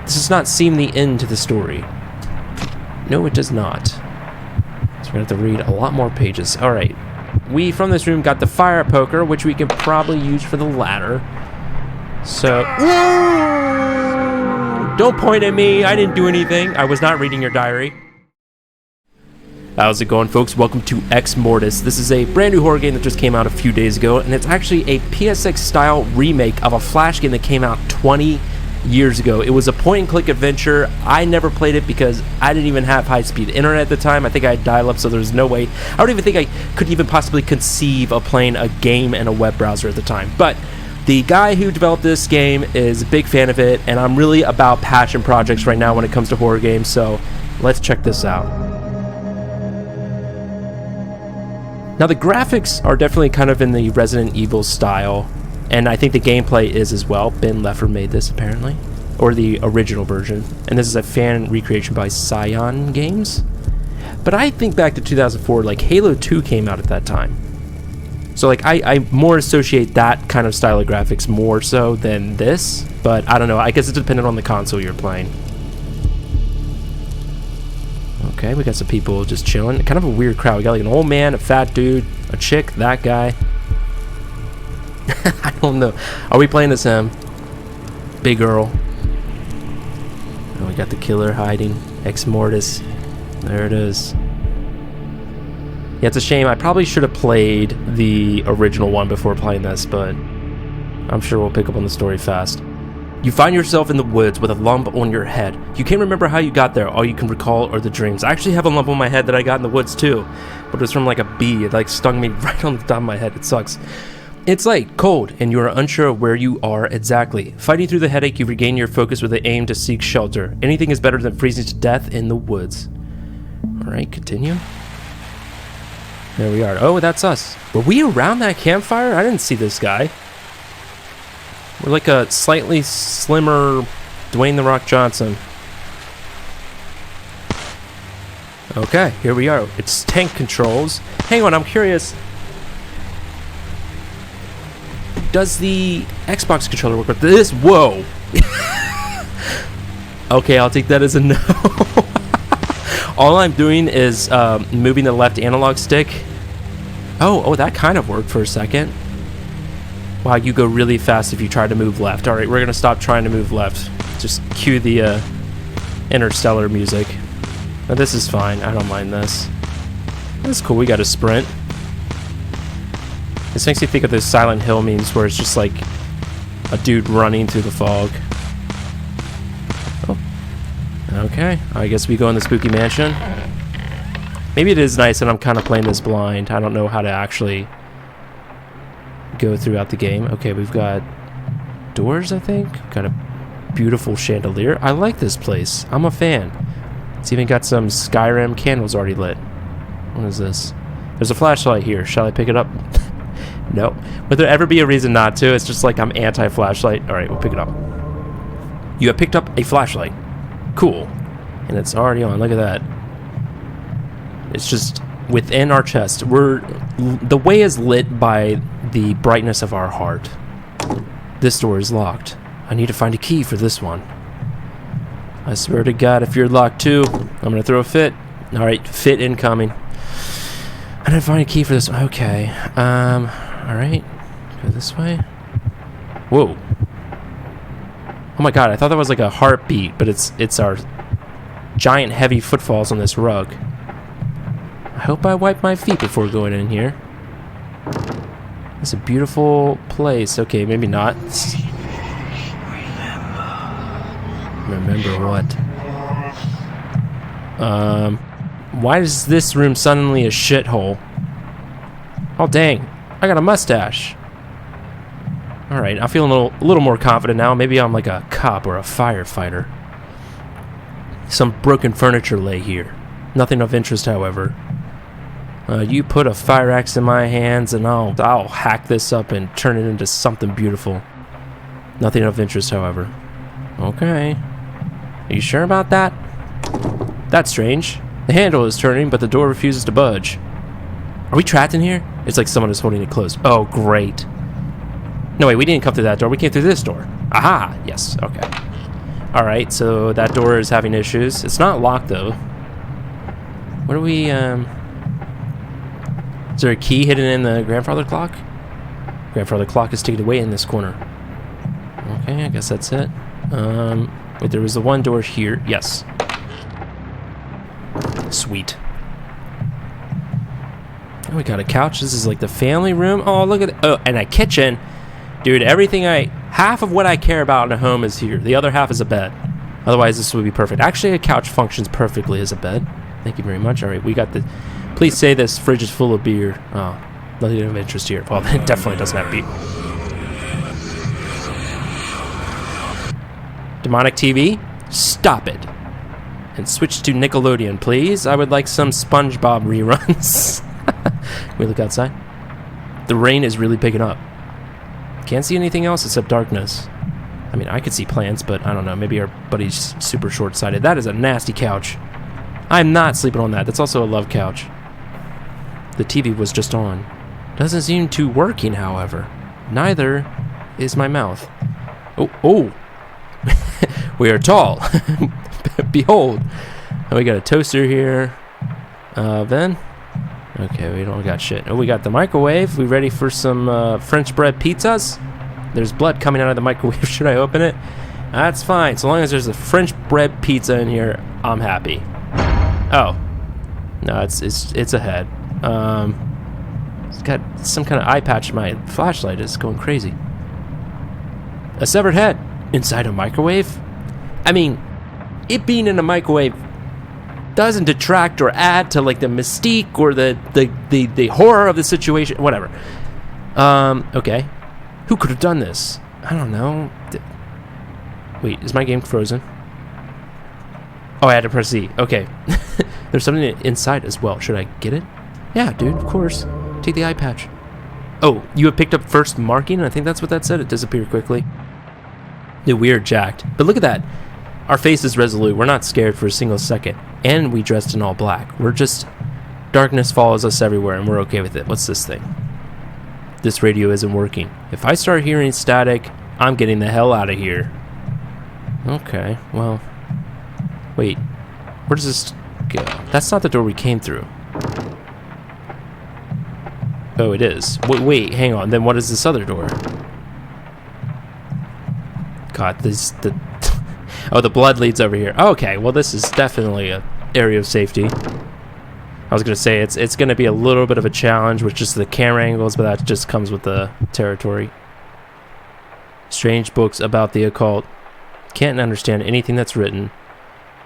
This does not seem the end to the story. No, it does not. So we're gonna have to read a lot more pages. Alright. We, from this room, got the fire poker, which we can probably use for the ladder. So... Woo! Don't point at me! I didn't do anything. I was not reading your diary. How's it going, folks? Welcome to Exmortis. This is a brand new horror game that just came out a few days ago, and it's actually a PSX style remake of a Flash game that came out 20 years ago. It was a point-and-click adventure. I never played it because I didn't even have high-speed internet at the time. I think I had dial-up, so there was no way. I don't even think I could even possibly conceive of playing a game in a web browser at the time. But the guy who developed this game is a big fan of it, and I'm really about passion projects right now when it comes to horror games, so let's check this out. Now, the graphics are definitely kind of in the Resident Evil style, and I think the gameplay is as well. Ben Leffer made this, apparently, or the original version. And this is a fan recreation by Scion Games. But I think back to 2004, like Halo 2 came out at that time. So like I more associate that kind of style of graphics more so than this. But I don't know, I guess it's dependent on the console you're playing. Okay, we got some people just chilling. Kind of a weird crowd. We got like an old man, a fat dude, a chick, that guy. I don't know. Are we playing as him? Big Earl. Oh, we got the killer hiding. Exmortis. There it is. Yeah, it's a shame. I probably should have played the original one before playing this, but I'm sure we'll pick up on the story fast. You find yourself in the woods with a lump on your head. You can't remember how you got there. All you can recall are the dreams. I actually have a lump on my head that I got in the woods too, but it was from like a bee. It like stung me right on the top of my head. It sucks. It's light, cold, and you are unsure of where you are exactly. Fighting through the headache, you regain your focus with the aim to seek shelter. Anything is better than freezing to death in the woods. Alright, continue. There we are. Oh, that's us. Were we around that campfire? I didn't see this guy. We're like a slightly slimmer Dwayne "The Rock" Johnson. Okay, here we are. It's tank controls. Hang on, I'm curious. Does the Xbox controller work with this? Whoa! Okay, I'll take that as a no. All I'm doing is moving the left analog stick. Oh, that kind of worked for a second. Wow, you go really fast if you try to move left. Alright, we're going to stop trying to move left. Just cue the Interstellar music. Now, this is fine. I don't mind this. That's cool. We got a sprint. This makes me think of those Silent Hill memes where it's just like a dude running through the fog. Oh. Okay, I guess we go in the spooky mansion. Maybe it is nice that I'm kind of playing this blind. I don't know how to actually go throughout the game. Okay, we've got doors, I think. Got a beautiful chandelier. I like this place. I'm a fan. It's even got some Skyrim candles already lit. What is this? There's a flashlight here. Shall I pick it up? No. Would there ever be a reason not to? It's just like I'm anti-flashlight. Alright, we'll pick it up. You have picked up a flashlight. Cool. And it's already on. Look at that. It's just within our chest. The way is lit by the brightness of our heart. This door is locked. I need to find a key for this one. I swear to God, if you're locked too, I'm gonna throw a fit. Alright, fit incoming. I didn't find a key for this one. Okay. Alright. Go this way. Whoa. Oh my God, I thought that was like a heartbeat, but it's our giant heavy footfalls on this rug. I hope I wipe my feet before going in here. It's a beautiful place. Okay, maybe not. Remember what? Why is this room suddenly a shithole? Oh dang, I got a mustache. Alright, I feel a little more confident now. Maybe I'm like a cop or a firefighter. Some broken furniture lay here. Nothing of interest, however. You put a fire axe in my hands and I'll hack this up and turn it into something beautiful. Nothing of interest, however. Okay. Are you sure about that? That's strange. The handle is turning, but the door refuses to budge. Are we trapped in here? It's like someone is holding it closed. Oh, great. No, wait, we didn't come through that door. We came through this door. Aha! Yes, okay. Alright, so that door is having issues. It's not locked, though. What are we, Is there a key hidden in the grandfather clock? Grandfather clock is taken away in this corner. Okay, I guess that's it. Wait, there was the one door here. Yes. Sweet. Oh, we got a couch. This is like the family room. Oh, look at it. Oh, and a kitchen. Dude, half of what I care about in a home is here. The other half is a bed. Otherwise, this would be perfect. Actually, a couch functions perfectly as a bed. Thank you very much. All right, we got the... Please say this fridge is full of beer. Oh, nothing of interest here. Well, it definitely doesn't have beer. Demonic TV? Stop it. And switch to Nickelodeon, please. I would like some SpongeBob reruns. Can we look outside? The rain is really picking up. Can't see anything else except darkness. I mean, I could see plants, but I don't know. Maybe our buddy's super short-sighted. That is a nasty couch. I'm not sleeping on that. That's also a love couch. The TV was just on. Doesn't seem to working, however. Neither is my mouth. Oh. We are tall. Behold. And we got a toaster here. Then. Okay, we don't got shit. Oh, we got the microwave. We ready for some French bread pizzas? There's blood coming out of the microwave. Should I open it? That's fine. So long as there's a French bread pizza in here, I'm happy. Oh. No, it's a head. It's got some kind of eye patch. My flashlight is going crazy. A severed head inside a microwave? I mean, it being in a microwave doesn't detract or add to like the mystique or the horror of the situation. Whatever. Okay. Who could have done this? I don't know. Wait, is my game frozen? Oh, I had to press Z. Okay. There's something inside as well. Should I get it? Yeah, dude, of course. Take the eye patch. Oh, you have picked up first marking? I think that's what that said. It disappeared quickly. Dude, we are jacked. But look at that. Our face is resolute. We're not scared for a single second. And we dressed in all black. We're just... Darkness follows us everywhere, and we're okay with it. What's this thing? This radio isn't working. If I start hearing static, I'm getting the hell out of here. Okay, well... Wait. Where does this go? That's not the door we came through. Oh, it is. Wait, hang on. Then what is this other door? God, oh, the blood leads over here. Okay, well, this is definitely an area of safety. I was going to say, it's going to be a little bit of a challenge with just the camera angles, but that just comes with the territory. Strange books about the occult. Can't understand anything that's written.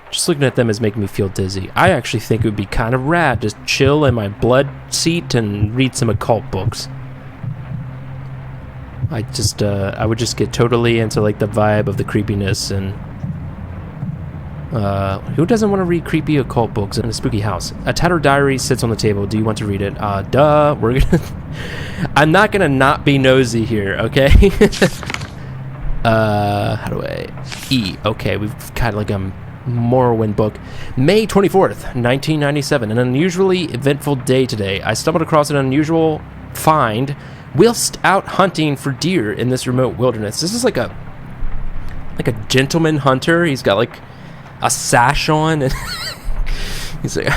Just looking at them is making me feel dizzy. I actually think it would be kind of rad to chill in my blood seat and read some occult books. I would just get totally into like the vibe of the creepiness and who doesn't want to read creepy occult books in a spooky house? A tattered diary sits on the table. Do you want to read it? Duh. I'm not gonna not be nosy here, okay? How do I... E. Okay, we've got like a Morrowind book. May 24th, 1997. An unusually eventful day today. I stumbled across an unusual find whilst out hunting for deer in this remote wilderness. This is like a gentleman hunter. He's got like a sash on and he's like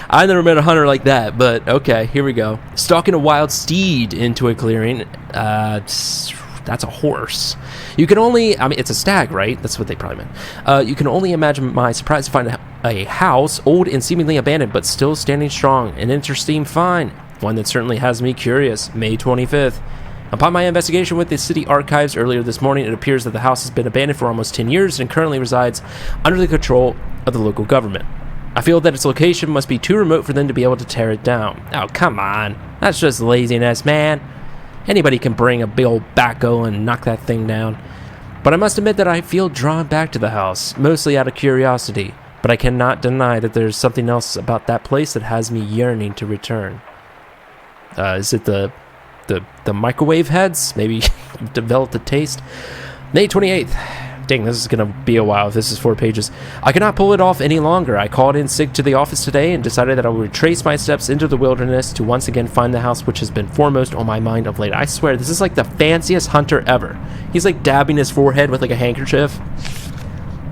I never met a hunter like that, but okay, here we go. Stalking a wild steed into a clearing. That's a horse. You can only, I mean, it's a stag, right? That's what they probably meant. You can only imagine my surprise to find a house, old and seemingly abandoned, but still standing strong. An interesting find. One that certainly has me curious. May 25th. Upon my investigation with the city archives earlier this morning, it appears that the house has been abandoned for almost 10 years and currently resides under the control of the local government. I feel that its location must be too remote for them to be able to tear it down. Oh, come on. That's just laziness, man. Anybody can bring a big old backhoe and knock that thing down. But I must admit that I feel drawn back to the house, mostly out of curiosity. But I cannot deny that there's something else about that place that has me yearning to return. Is it the microwave heads? Maybe you've developed a taste. May 28th. Dang, this is gonna be a while if this is 4 pages. I cannot pull it off any longer. I called in sick to the office today and decided that I would retrace my steps into the wilderness to once again find the house which has been foremost on my mind of late. I swear, this is like the fanciest hunter ever. He's like dabbing his forehead with like a handkerchief.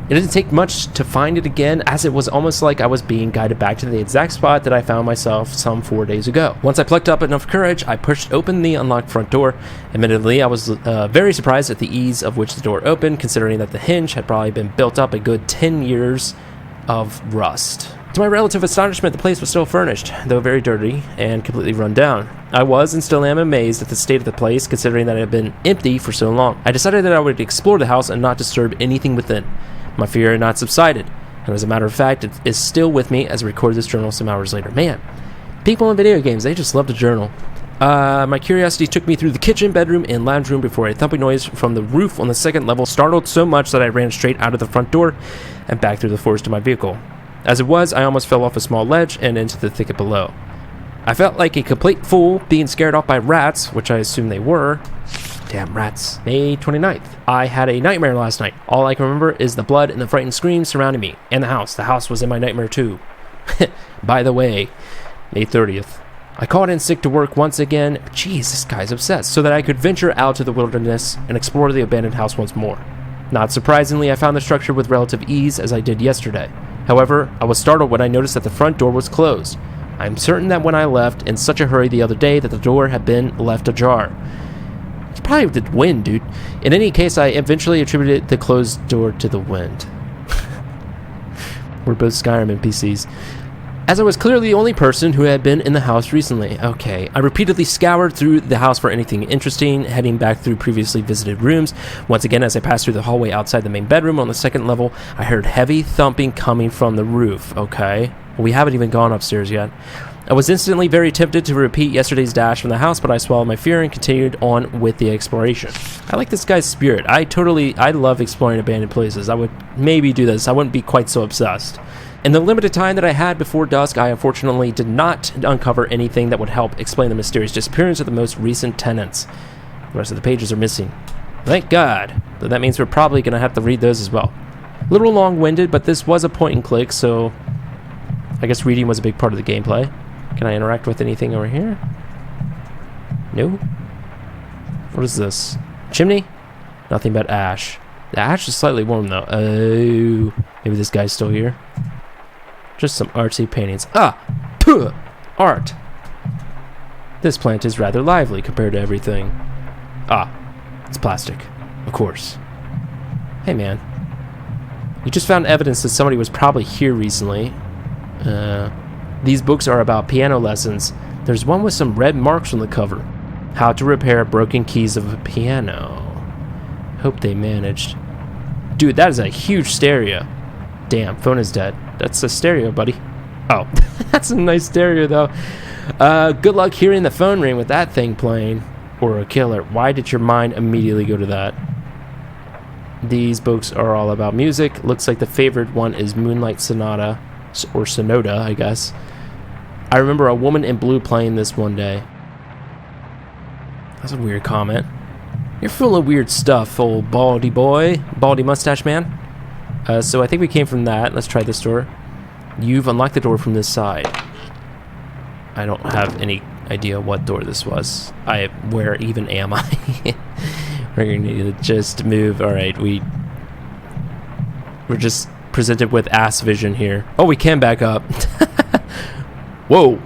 It didn't take much to find it again, as it was almost like I was being guided back to the exact spot that I found myself some 4 days ago. Once I plucked up enough courage, I pushed open the unlocked front door. Admittedly, I was very surprised at the ease of which the door opened, considering that the hinge had probably been built up a good 10 years of rust. To my relative astonishment, the place was still furnished, though very dirty and completely run down. I was and still am amazed at the state of the place, considering that it had been empty for so long. I decided that I would explore the house and not disturb anything within. My fear had not subsided, and as a matter of fact, it is still with me as I record this journal some hours later. Man, people in video games, they just love to journal. My curiosity took me through the kitchen, bedroom, and lounge room before a thumping noise from the roof on the second level startled so much that I ran straight out of the front door and back through the forest to my vehicle. As it was, I almost fell off a small ledge and into the thicket below. I felt like a complete fool being scared off by rats, which I assume they were. Damn rats. May 29th. I had a nightmare last night. All I can remember is the blood and the frightened screams surrounding me. And the house. The house was in my nightmare too. By the way, May 30th. I called in sick to work once again. Jeez, this guy's obsessed. So that I could venture out to the wilderness and explore the abandoned house once more. Not surprisingly, I found the structure with relative ease as I did yesterday. However, I was startled when I noticed that the front door was closed. I'm certain that when I left in such a hurry the other day that the door had been left ajar. It's probably the wind, dude. In any case, I eventually attributed the closed door to the wind. We're both Skyrim NPCs. As I was clearly the only person who had been in the house recently. Okay, I repeatedly scoured through the house for anything interesting, heading back through previously visited rooms. Once again, as I passed through the hallway outside the main bedroom on the second level, I heard heavy thumping coming from the roof. Okay, we haven't even gone upstairs yet. I was instantly very tempted to repeat yesterday's dash from the house, but I swallowed my fear and continued on with the exploration. I like this guy's spirit. I love exploring abandoned places. I would maybe do this. I wouldn't be quite so obsessed. In the limited time that I had before dusk, I unfortunately did not uncover anything that would help explain the mysterious disappearance of the most recent tenants. The rest of the pages are missing. Thank God. Though that means we're probably going to have to read those as well. A little long-winded, but this was a point and click, so I guess reading was a big part of the gameplay. Can I interact with anything over here? No? What is this? Chimney? Nothing but ash. The ash is slightly warm though. Oh, maybe this guy's still here. Just some artsy paintings. Ah! Puh! Art! This plant is rather lively compared to everything. Ah, it's plastic. Of course. Hey man. You just found evidence that somebody was probably here recently. These books are about piano lessons. There's one with some red marks on the cover. How to repair broken keys of a piano. Hope they managed. Dude, that is a huge stereo. Damn, phone is dead. That's a stereo, buddy. Oh, that's a nice stereo, though. Good luck hearing the phone ring with that thing playing. Or a killer. Why did your mind immediately go to that? These books are all about music. Looks like the favorite one is Moonlight Sonata. Or Sonoda, I guess. I remember a woman in blue playing this one day. That's a weird comment. You're full of weird stuff, old baldy boy. Baldy mustache man. So I think we came from that. Let's try this door. You've unlocked the door from this side. I don't have any idea what door this was. Where even am I? We're gonna need to just move. Alright, we're just presented with ass vision here. Oh, we can back up. Whoa.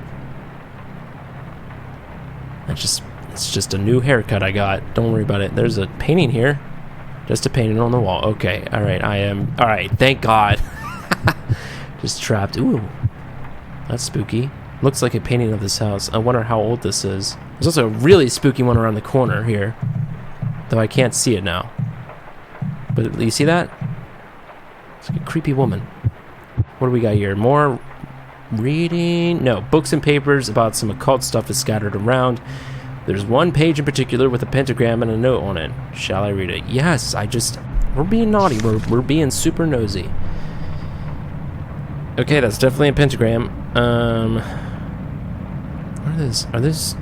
It's just a new haircut I got. Don't worry about it. There's a painting here. Just a painting on the wall. Okay, alright, alright, thank God. Just trapped. Ooh. That's spooky. Looks like a painting of this house. I wonder how old this is. There's also a really spooky one around the corner here. Though I can't see it now. But you see that? It's like a creepy woman. What do we got here? More reading? No, books and papers about some occult stuff is scattered around. There's one page in particular with a pentagram and a note on it. Shall I read it? Yes, we're being naughty. We're being super nosy. Okay, that's definitely a pentagram. What are these?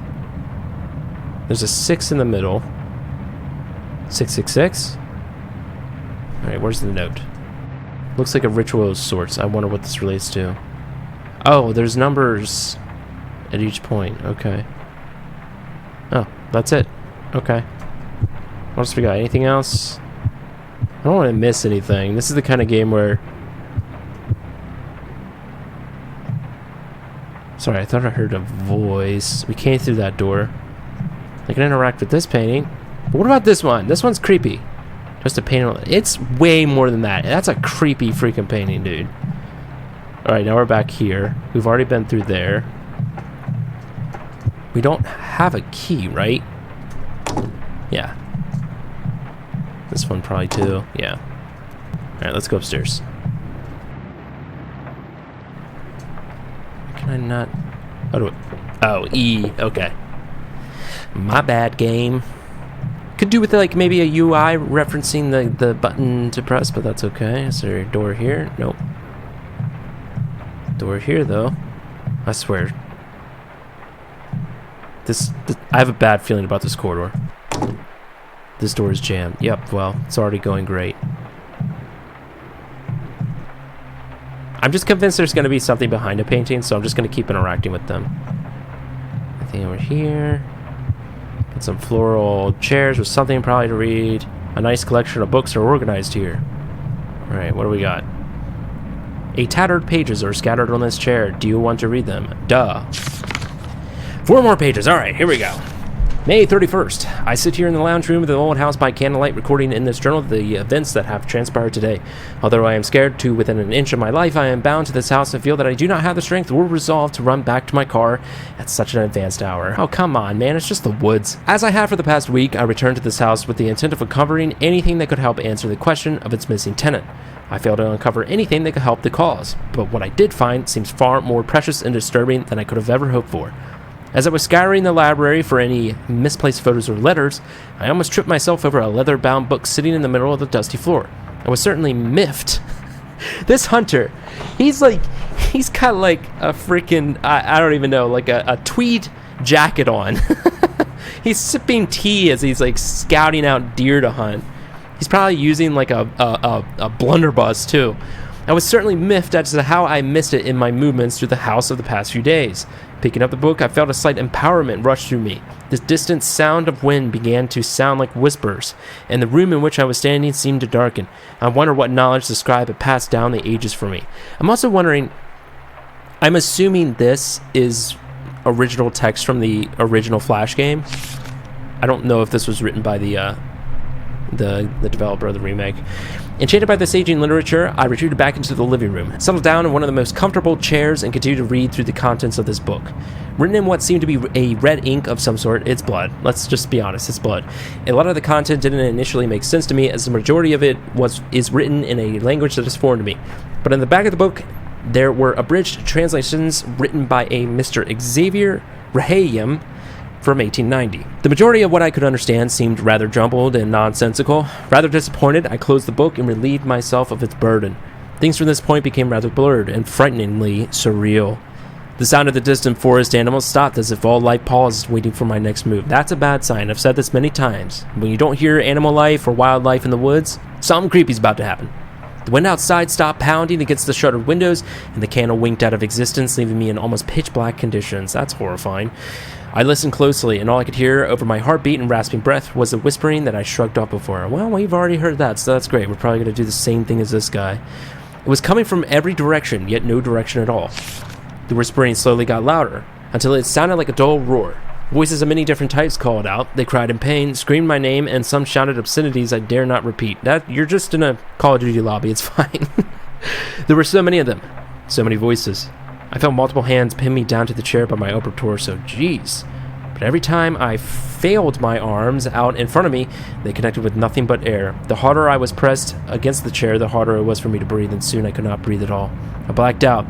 There's a 6 in the middle. 666? Alright, where's the note? Looks like a ritual of sorts. I wonder what this relates to. Oh, there's numbers at each point. Okay. Oh, that's it. Okay. What else we got? Anything else? I don't want to miss anything. This is the kind of game where... Sorry, I thought I heard a voice. We came through that door. I can interact with this painting. But what about this one? This one's creepy. Just a painting. It's way more than that. That's a creepy freaking painting, dude. Alright, now we're back here. We've already been through there. We don't have a key, right? Yeah. This one probably too. Yeah. Alright, let's go upstairs. Can I not... How do I... Oh, E. Okay. My bad, game. Could do with like maybe a UI referencing the button to press, but that's okay. Is there a door here? Nope. Door here though. I swear. This I have a bad feeling about this corridor. This door is jammed. Yep, well, it's already going great. I'm just convinced there's going to be something behind a painting, so I'm just going to keep interacting with them. Anything over here? Got some floral chairs with something probably to read. A nice collection of books are organized here. Alright, what do we got? 8 tattered pages are scattered on this chair. Do you want to read them? Duh. 4 more pages. Alright, here we go. May 31st. I sit here in the lounge room of the old house by candlelight, recording in this journal the events that have transpired today. Although I am scared to within an inch of my life, I am bound to this house and feel that I do not have the strength or resolve to run back to my car at such an advanced hour. Oh, come on, man, it's just the woods. As I have for the past week, I returned to this house with the intent of uncovering anything that could help answer the question of its missing tenant. I failed to uncover anything that could help the cause, but what I did find seems far more precious and disturbing than I could have ever hoped for. As I was scouring the library for any misplaced photos or letters, I almost tripped myself over a leather-bound book sitting in the middle of the dusty floor. I was certainly miffed. This hunter, he's got like a freaking, I don't even know, like a tweed jacket on. He's sipping tea as he's like scouting out deer to hunt. He's probably using like a blunderbuss too. I was certainly miffed as to how I missed it in my movements through the house of the past few days. Picking up the book, I felt a slight empowerment rush through me. This distant sound of wind began to sound like whispers, and the room in which I was standing seemed to darken. I wonder what knowledge the scribe had passed down the ages for me. I'm also wondering, I'm assuming this is original text from the original Flash game. I don't know if this was written by the developer of the remake. Enchanted by this aging literature, I retreated back into the living room, settled down in one of the most comfortable chairs, and continued to read through the contents of this book. Written in what seemed to be a red ink of some sort, it's blood. Let's just be honest, it's blood. A lot of the content didn't initially make sense to me, as the majority of it is written in a language that is foreign to me. But in the back of the book, there were abridged translations written by a Mr. Xavier Rahayim from 1890. The majority of what I could understand seemed rather jumbled and nonsensical. Rather disappointed, I closed the book and relieved myself of its burden. Things from this point became rather blurred and frighteningly surreal. The sound of the distant forest animals stopped as if all life paused, waiting for my next move. That's a bad sign. I've said this many times. When you don't hear animal life or wildlife in the woods, something creepy's about to happen. The wind outside stopped pounding against the shuttered windows, and the candle winked out of existence, leaving me in almost pitch-black conditions. That's horrifying. I listened closely, and all I could hear over my heartbeat and rasping breath was the whispering that I shrugged off before. Well, we've already heard that, so that's great. We're probably going to do the same thing as this guy. It was coming from every direction, yet no direction at all. The whispering slowly got louder, until it sounded like a dull roar. Voices of many different types called out. They cried in pain, screamed my name, and some shouted obscenities I dare not repeat. You're just in a Call of Duty lobby, it's fine. There were so many of them, so many voices. I felt multiple hands pin me down to the chair by my upper torso. Jeez. But every time I failed my arms out in front of me, they connected with nothing but air. The harder I was pressed against the chair, the harder it was for me to breathe, and soon I could not breathe at all. I blacked out.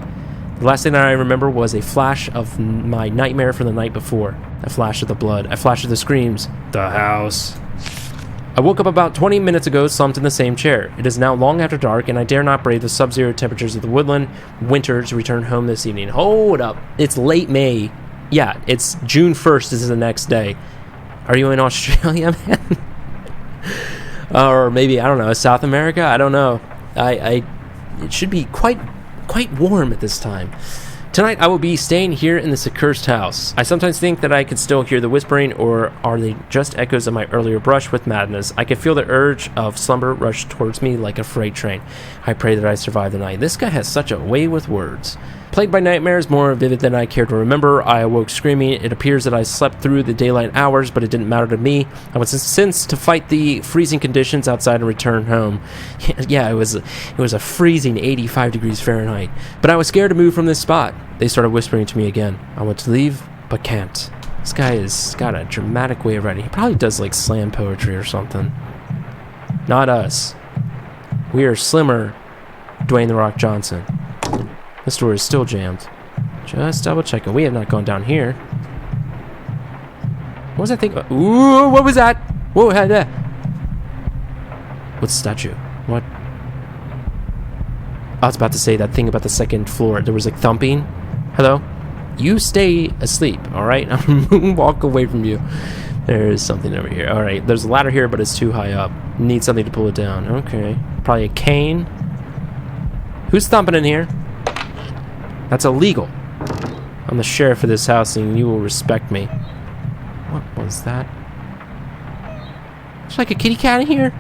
The last thing that I remember was a flash of my nightmare from the night before. A flash of the blood. A flash of the screams. The house. I woke up about 20 minutes ago, slumped in the same chair. It is now long after dark, and I dare not brave the sub-zero temperatures of the woodland winter to return home this evening. Hold up. It's late May. Yeah, it's June 1st is the next day. Are you in Australia, man? Or maybe, I don't know, South America? I don't know. It should be quite warm at this time. Tonight I will be staying here in this accursed house. I sometimes think that I could still hear the whispering, or are they just echoes of my earlier brush with madness? I can feel the urge of slumber rush towards me like a freight train. I pray that I survive the night. This guy has such a way with words. Plagued by nightmares more vivid than I care to remember, I awoke screaming. It appears that I slept through the daylight hours, but it didn't matter to me. I was sent to fight the freezing conditions outside and return home. Yeah, it was a freezing 85 degrees Fahrenheit. But I was scared to move from this spot. They started whispering to me again. I want to leave, but can't. This guy has got a dramatic way of writing. He probably does like slam poetry or something. Not us. We are slimmer, Dwayne "The Rock" Johnson. This door is still jammed. Just double checking. We have not gone down here. What was that thing? Ooh, what was that? Whoa, had that? What's the statue? What? I was about to say that thing about the second floor. There was like thumping. Hello? You stay asleep, alright? I'm gonna walk away from you. There is something over here. Alright, there's a ladder here, but it's too high up. Need something to pull it down. Okay. Probably a cane. Who's thumping in here? That's illegal. I'm the sheriff of this house, and you will respect me. What was that? There's like a kitty cat in here.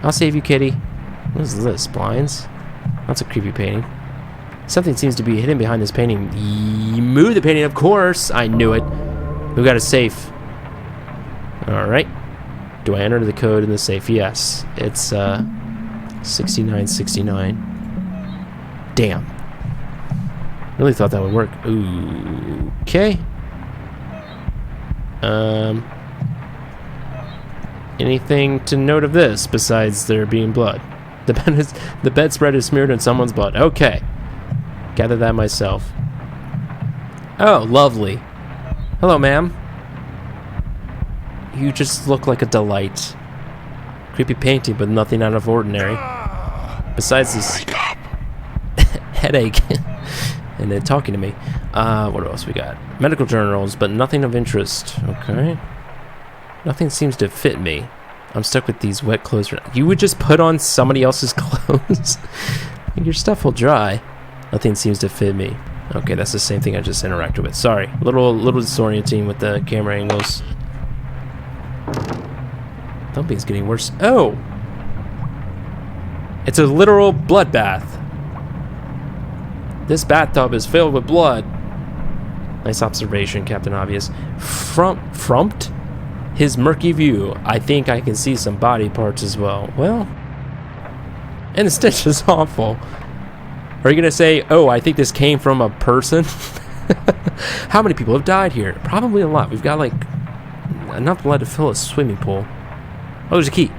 I'll save you, kitty. What is this? Blinds? That's a creepy painting. Something seems to be hidden behind this painting. Move the painting, of course. I knew it. We got a safe. Alright. Do I enter the code in the safe? Yes. It's 6969. Damn. Really thought that would work. Ooh. Okay. Anything to note of this besides there being blood? The bedspread is smeared in someone's blood. Okay. Gather that myself. Oh, lovely. Hello, ma'am. You just look like a delight. Creepy painting, but nothing out of ordinary. Besides this headache and then talking to me. What else we got? Medical journals, but nothing of interest. Okay. Nothing seems to fit me. I'm stuck with these wet clothes. You would just put on somebody else's clothes. Your stuff will dry. Nothing seems to fit me. Okay, that's the same thing I just interacted with. Sorry. Little disorienting with the camera angles. Thumping's getting worse. Oh! It's a literal bloodbath. This bathtub is filled with blood. Nice observation, Captain Obvious. Frumped his murky view. I think I can see some body parts as well. Well, and the stench is awful. Are you gonna say, oh, I think this came from a person? How many people have died here? Probably a lot. We've got like enough blood to fill a swimming pool. Oh, there's a key.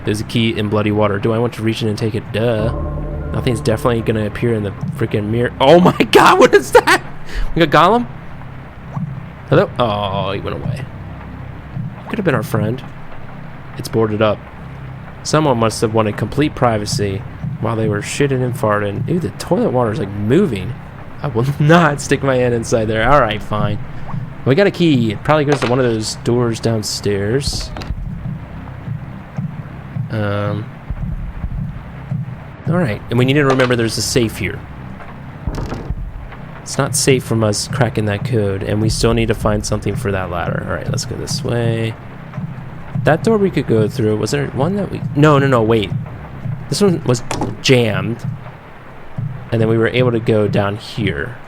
There's a key in bloody water. Do I want to reach in and take it? Duh. Nothing's definitely gonna appear in the freaking mirror. Oh my god, what is that? We got Gollum? Hello? Oh, he went away. Could have been our friend. It's boarded up. Someone must have wanted complete privacy while they were shitting and farting. Ew, the toilet water is like moving. I will not stick my hand inside there. Alright, fine. We got a key. It probably goes to one of those doors downstairs. Alright, and we need to remember there's a safe here. It's not safe from us cracking that code, and we still need to find something for that ladder. Alright, let's go this way. That door we could go through. Was there one that we... No, wait. This one was jammed. And then we were able to go down here.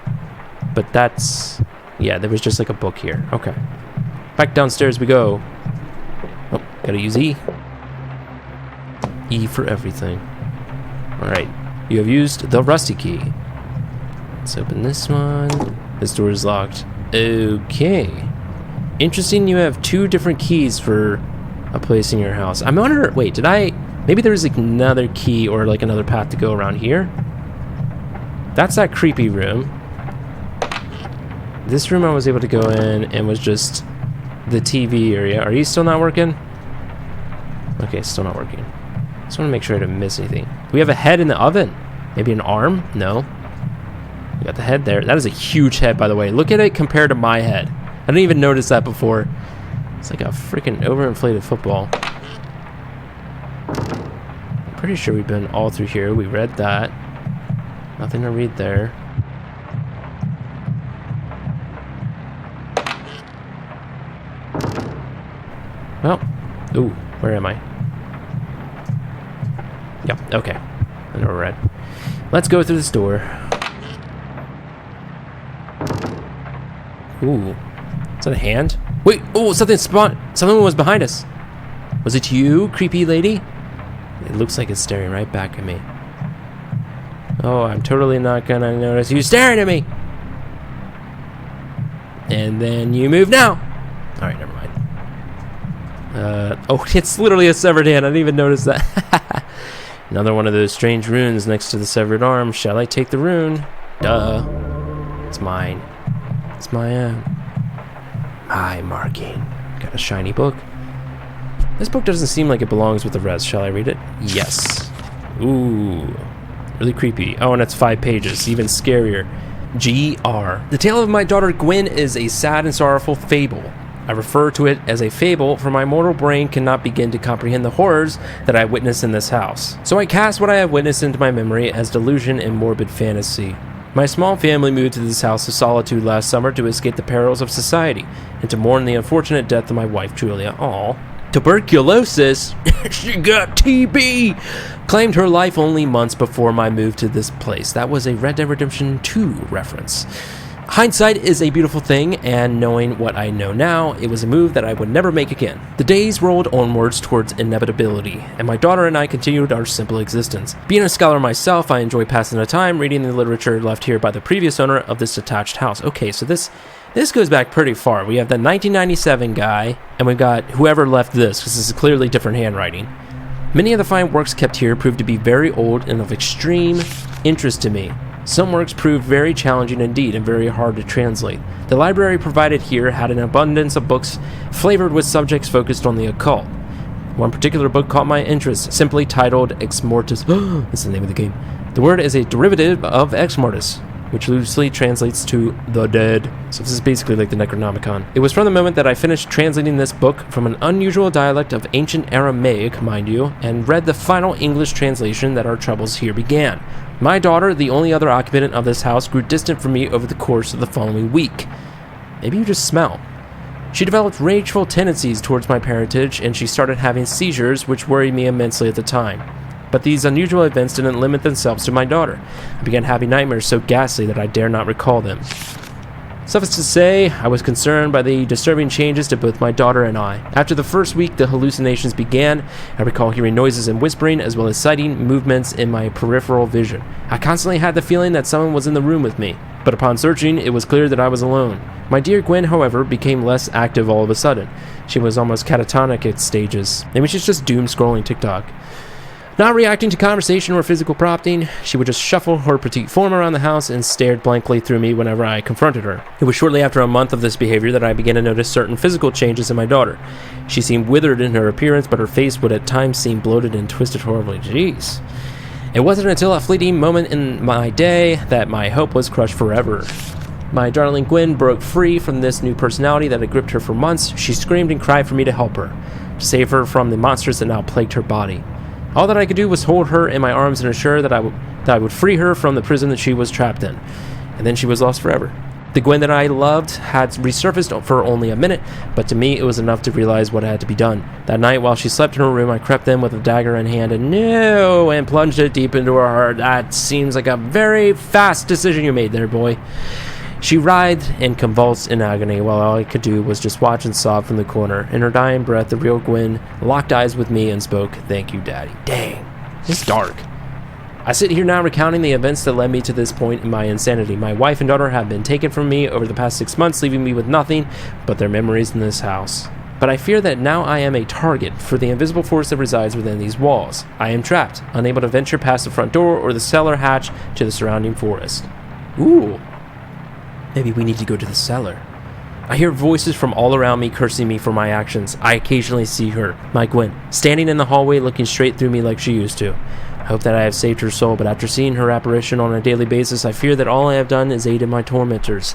But that's... Yeah, there was just like a book here. Okay. Back downstairs we go. Oh, gotta use E. E for everything. Alright. You have used the rusty key. Let's open this one. This door is locked. Okay. Interesting, you have 2 different keys for a place in your house. I'm wondering, wait, did I... Maybe there's like another key or like another path to go around here. That's that creepy room. This room I was able to go in and was just the TV area. Are you still not working? Okay, still not working. Just want to make sure I didn't miss anything. We have a head in the oven. Maybe an arm? No. We got the head there. That is a huge head, by the way. Look at it compared to my head. I didn't even notice that before. It's like a freaking overinflated football. Pretty sure we've been all through here. We read that. Nothing to read there. Well, ooh, where am I? Yep, okay. I know we're at. Let's go through this door. Ooh, is that a hand? Wait, oh, something spawned. Someone was behind us. Was it you, creepy lady? It looks like it's staring right back at me. Oh, I'm totally not gonna notice you staring at me. And then you move now. All right, never mind. Oh, it's literally a severed hand. I didn't even notice that. Another one of those strange runes next to the severed arm. Shall I take the rune? Duh. It's mine. It's my own. My marking. Got a shiny book. This book doesn't seem like it belongs with the rest. Shall I read it? Yes. Ooh. Really creepy. Oh, and it's 5 pages. Even scarier. G.R. The tale of my daughter Gwen is a sad and sorrowful fable. I refer to it as a fable, for my mortal brain cannot begin to comprehend the horrors that I witnessed in this house. So I cast what I have witnessed into my memory as delusion and morbid fantasy. My small family moved to this house of solitude last summer to escape the perils of society and to mourn the unfortunate death of my wife Julia. Aw. Tuberculosis? She got TB! Claimed her life only months before my move to this place. That was a Red Dead Redemption 2 reference. Hindsight is a beautiful thing, and knowing what I know now, it was a move that I would never make again. The days rolled onwards towards inevitability, and my daughter and I continued our simple existence. Being a scholar myself, I enjoy passing the time reading the literature left here by the previous owner of this detached house. Okay, so this goes back pretty far. We have the 1997 guy, and we've got whoever left this, because this is clearly different handwriting. Many of the fine works kept here proved to be very old and of extreme interest to me. Some works proved very challenging indeed and very hard to translate. The library provided here had an abundance of books flavored with subjects focused on the occult. One particular book caught my interest, simply titled Exmortis. That's the name of the game. The word is a derivative of Exmortis, which loosely translates to the dead. So this is basically like the Necronomicon. It was from the moment that I finished translating this book from an unusual dialect of ancient Aramaic, mind you, and read the final English translation that our troubles here began. My daughter, the only other occupant of this house, grew distant from me over the course of the following week. Maybe you just smell. She developed rageful tendencies towards my parentage, and she started having seizures, which worried me immensely at the time. But these unusual events didn't limit themselves to my daughter. I began having nightmares so ghastly that I dare not recall them. Suffice to say, I was concerned by the disturbing changes to both my daughter and I. After the first week, the hallucinations began. I recall hearing noises and whispering, as well as sighting movements in my peripheral vision. I constantly had the feeling that someone was in the room with me, but upon searching, it was clear that I was alone. My dear Gwen, however, became less active all of a sudden. She was almost catatonic at stages. Maybe she's just doom scrolling TikTok. Not reacting to conversation or physical prompting, she would just shuffle her petite form around the house and stared blankly through me whenever I confronted her. It was shortly after a month of this behavior that I began to notice certain physical changes in my daughter. She seemed withered in her appearance, but her face would at times seem bloated and twisted horribly. Jeez. It wasn't until a fleeting moment in my day that my hope was crushed forever. My darling Gwen broke free from this new personality that had gripped her for months. She screamed and cried for me to help her, to save her from the monsters that now plagued her body. All that I could do was hold her in my arms and assure that I would free her from the prison that she was trapped in. And then she was lost forever. The Gwen that I loved had resurfaced for only a minute, but to me it was enough to realize what had to be done. That night, while she slept in her room, I crept in with a dagger in hand and plunged it deep into her heart. That seems like a very fast decision you made there, boy. She writhed and convulsed in agony, while all I could do was just watch and sob from the corner. In her dying breath, the real Gwen locked eyes with me and spoke, "Thank you, Daddy." Dang, it's dark. I sit here now recounting the events that led me to this point in my insanity. My wife and daughter have been taken from me over the past 6 months, leaving me with nothing but their memories in this house. But I fear that now I am a target for the invisible force that resides within these walls. I am trapped, unable to venture past the front door or the cellar hatch to the surrounding forest. Ooh. Maybe we need to go to the cellar. I hear voices from all around me cursing me for my actions. I occasionally see her, my Gwen, standing in the hallway looking straight through me like she used to. I hope that I have saved her soul, but after seeing her apparition on a daily basis, I fear that all I have done is aid in my tormentors.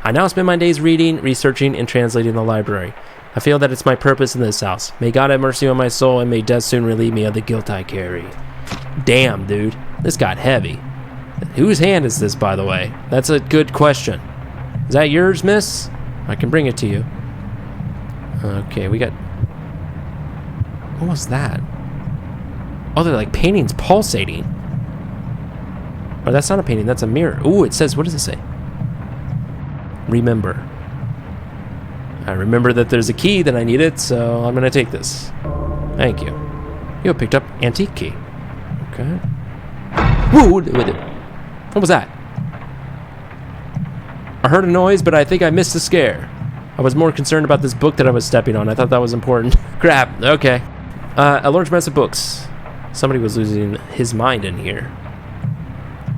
I now spend my days reading, researching, and translating the library. I feel that it's my purpose in this house. May God have mercy on my soul, and may death soon relieve me of the guilt I carry. Damn, dude. This got heavy. Whose hand is this, by the way? That's a good question. Is that yours, miss? I can bring it to you. Okay, we got... What was that? Oh, they're like paintings pulsating. Oh, that's not a painting, that's a mirror. Ooh, it says, what does it say? Remember. I remember that there's a key that I needed, so I'm gonna take this. Thank you. You picked up antique key. Okay. Whoa, what was that? I heard a noise, but I think I missed the scare. I was more concerned about this book that I was stepping on. I thought that was important. Crap, okay. A large mess of books. Somebody was losing his mind in here.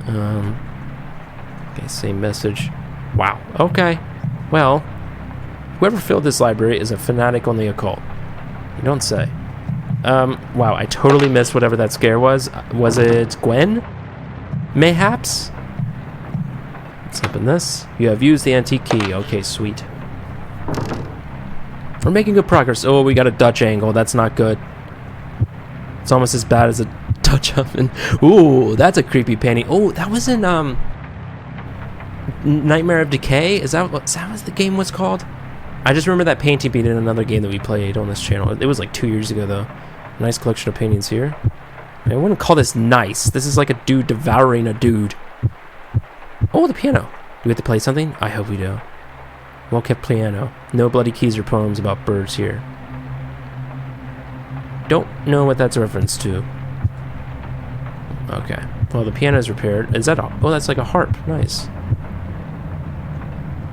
Okay, same message. Wow, okay. Well, whoever filled this library is a fanatic on the occult. You don't say. Wow, I totally missed whatever that scare was. Was it Gwen? Mayhaps? Let's open this. You have used the antique key. Okay, sweet. We're making good progress. Oh, we got a Dutch angle. That's not good. It's almost as bad as a Dutch oven. Ooh, that's a creepy painting. Oh, that was in Nightmare of Decay? Is that what the game was called? I just remember that painting being in another game that we played on this channel. It was like 2 years ago, though. Nice collection of paintings here. I wouldn't call this nice. This is like a dude devouring a dude. Oh, the piano. Do we have to play something? I hope we do. Well-kept piano. No bloody keys or poems about birds here. Don't know what that's a reference to. Okay. Well, the piano is repaired. Is that a... Oh, that's like a harp. Nice.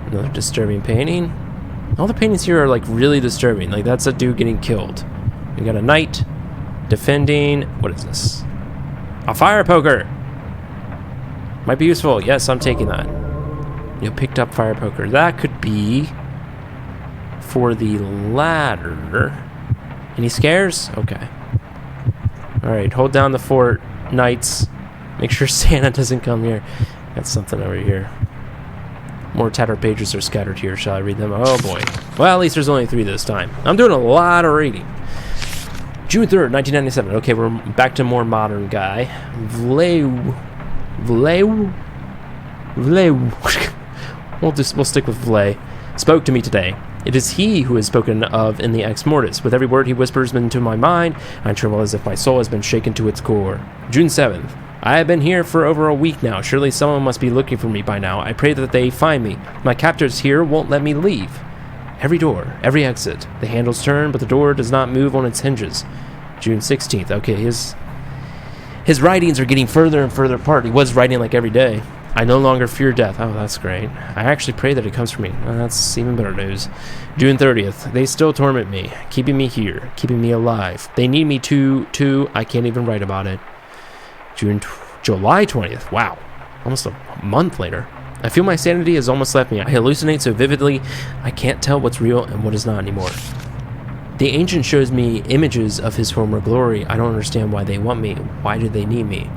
Another disturbing painting. All the paintings here are like really disturbing. Like that's a dude getting killed. We got a knight defending. What is this? A fire poker. Might be useful. Yes, I'm taking that. You picked up fire poker. That could be for the ladder. Any scares? Okay. All right, hold down the fort, knights. Make sure Santa doesn't come here. Got something over here. More tattered pages are scattered here. Shall I read them? Oh boy. Well, at least there's only 3 this time. I'm doing a lot of reading. June 3rd, 1997. Okay, we're back to more modern guy. We'll stick with Vlay. Spoke to me today. It is he who is spoken of in the Exmortis. With every word he whispers into my mind, I tremble as if my soul has been shaken to its core. June 7th. I have been here for over a week now. Surely someone must be looking for me by now. I pray that they find me. My captors here won't let me leave. Every door, every exit. The handles turn, but the door does not move on its hinges. June 16th. Okay, his writings are getting further and further apart. He was writing like every day. I no longer fear death. Oh, that's great. I actually pray that it comes for me. That's even better news. June 30th. They still torment me, keeping me here, keeping me alive. They need me to. I can't even write about it. July 20th. Wow. Almost a month later. I feel my sanity has almost left me. I hallucinate so vividly, I can't tell what's real and what is not anymore. The ancient shows me images of his former glory. I don't understand why they want me. Why do they need me?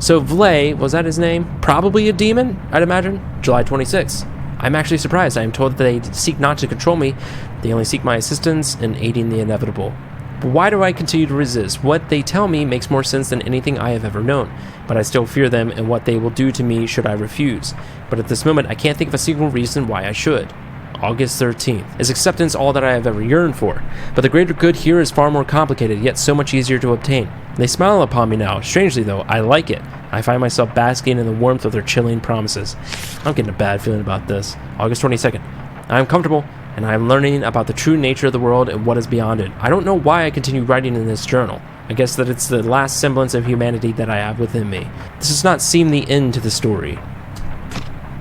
So Vlay, was that his name? Probably a demon, I'd imagine. July 26th. I'm actually surprised. I am told that they seek not to control me. They only seek my assistance in aiding the inevitable. But why do I continue to resist? What they tell me makes more sense than anything I have ever known. But I still fear them and what they will do to me should I refuse. But at this moment, I can't think of a single reason why I should. August 13th. Is acceptance all that I have ever yearned for? But the greater good here is far more complicated, yet so much easier to obtain. They smile upon me now. Strangely, though, I like it. I find myself basking in the warmth of their chilling promises. I'm getting a bad feeling about this. August 22nd. I am comfortable, and I am learning about the true nature of the world and what is beyond it. I don't know why I continue writing in this journal. I guess that it's the last semblance of humanity that I have within me. This does not seem the end to the story.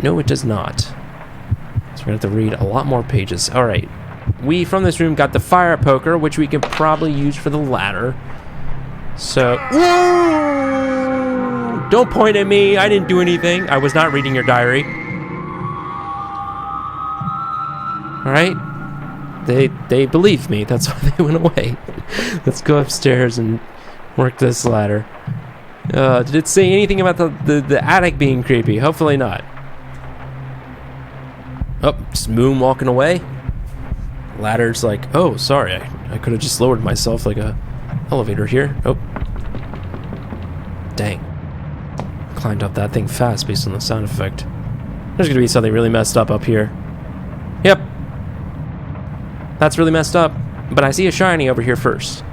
No, it does not. So we're going to have to read a lot more pages. All right. We, from this room, got the fire poker, which we can probably use for the ladder. So... Whoa! Don't point at me. I didn't do anything. I was not reading your diary. All right. They believed me. That's why they went away. Let's go upstairs and work this ladder. Did it say anything about the attic being creepy? Hopefully not. Oh, just moonwalking away. Ladder's like, oh, sorry. I could have just lowered myself like a elevator here. Oh. Dang. Climbed up that thing fast based on the sound effect. There's gonna be something really messed up here. Yep. That's really messed up. But I see a shiny over here first.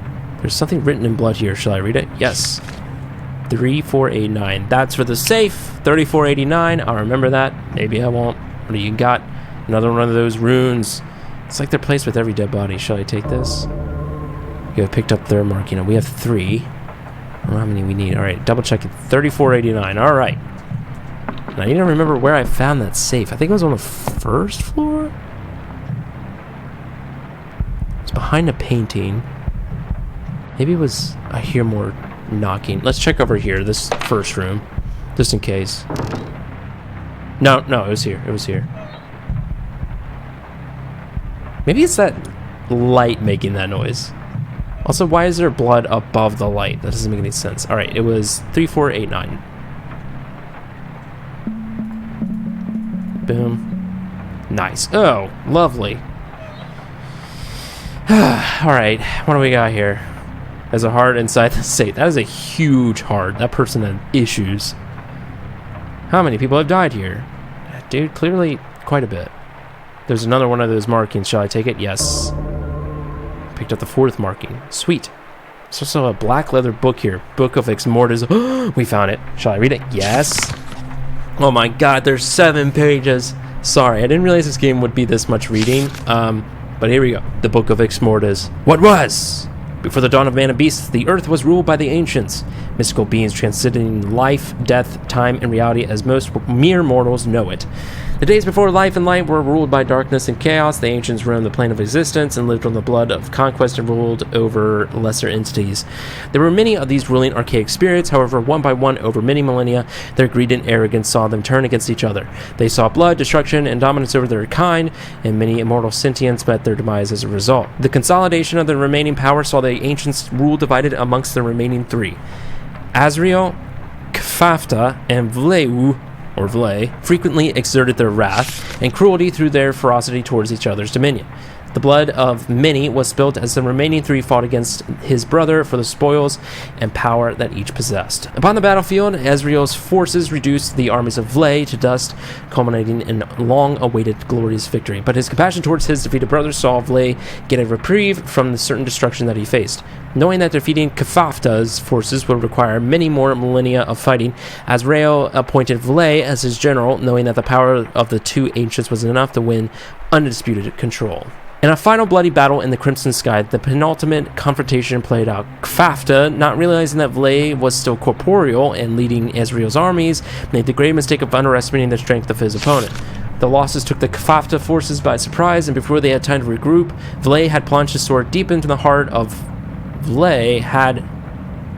There's something written in blood here. Shall I read it? Yes. 3489. That's for the safe. 3489. I'll remember that. Maybe I won't. What do you got? Another one of those runes. It's like they're placed with every dead body. Shall I take this? You have picked up their marking. We have 3. I don't know how many we need. Alright, double check it. 3489. Alright. Now, I need to remember where I found that safe. I think it was on the first floor? It's behind a painting. Maybe it was... I hear more knocking. Let's check over here, this first room. Just in case. No, it was here. It was here. Maybe it's that light making that noise. Also, why is there blood above the light? That doesn't make any sense. Alright, it was 3489. Boom. Nice. Oh, lovely. Alright, what do we got here? There's a heart inside the safe. That is a huge heart. That person had issues. How many people have died here? Dude, clearly quite a bit. There's another one of those markings. Shall I take it? Yes. Picked up the 4th marking. Sweet. There's also a black leather book here. Book of Exmortis. We found it. Shall I read it? Yes. Oh my god, there's 7 pages. Sorry, I didn't realize this game would be this much reading. But here we go. The Book of Exmortis. What was? Before the dawn of man and beasts, the earth was ruled by the ancients, mystical beings transcending life, death, time, and reality as most mere mortals know it. The days before life and light were ruled by darkness and chaos. The ancients roamed the plane of existence and lived on the blood of conquest and ruled over lesser entities. There were many of these ruling archaic spirits, however, one by one over many millennia, their greed and arrogance saw them turn against each other. They saw blood, destruction, and dominance over their kind, and many immortal sentients met their demise as a result. The consolidation of the remaining power saw the ancients' rule divided amongst the remaining 3. Azrael, Kfafta, and Vleu, or Vley, frequently exerted their wrath and cruelty through their ferocity towards each other's dominion. The blood of many was spilt as the remaining 3 fought against his brother for the spoils and power that each possessed. Upon the battlefield, Azrael's forces reduced the armies of Vley to dust, culminating in long-awaited glorious victory. But his compassion towards his defeated brother saw Vley get a reprieve from the certain destruction that he faced. Knowing that defeating Kfafta's forces would require many more millennia of fighting, Azrael appointed Vley as his general, knowing that the power of the 2 ancients was enough to win undisputed control. In a final bloody battle in the Crimson Sky, the penultimate confrontation played out. Kfafta, not realizing that Vley was still corporeal and leading Azrael's armies, made the grave mistake of underestimating the strength of his opponent. The losses took the Kfafta forces by surprise, and before they had time to regroup, Vley had plunged his sword deep into the heart of Vley, had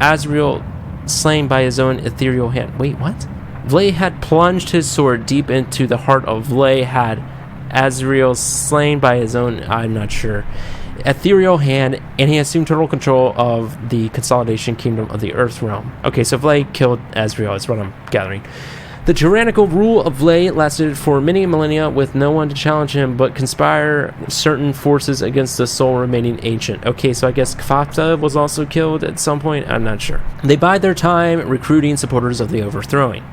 Azrael slain by his own ethereal hand. Wait, what? Vley had plunged his sword deep into the heart of Vley, had Azrael slain by his own, I'm not sure, ethereal hand, and he assumed total control of the consolidation kingdom of the Earth realm. Okay, so Vley killed Azrael, is what I'm gathering. The tyrannical rule of Vley lasted for many millennia with no one to challenge him but conspire certain forces against the sole remaining ancient. Okay, so I guess Kfafta was also killed at some point, I'm not sure. They bide their time recruiting supporters of the overthrowing.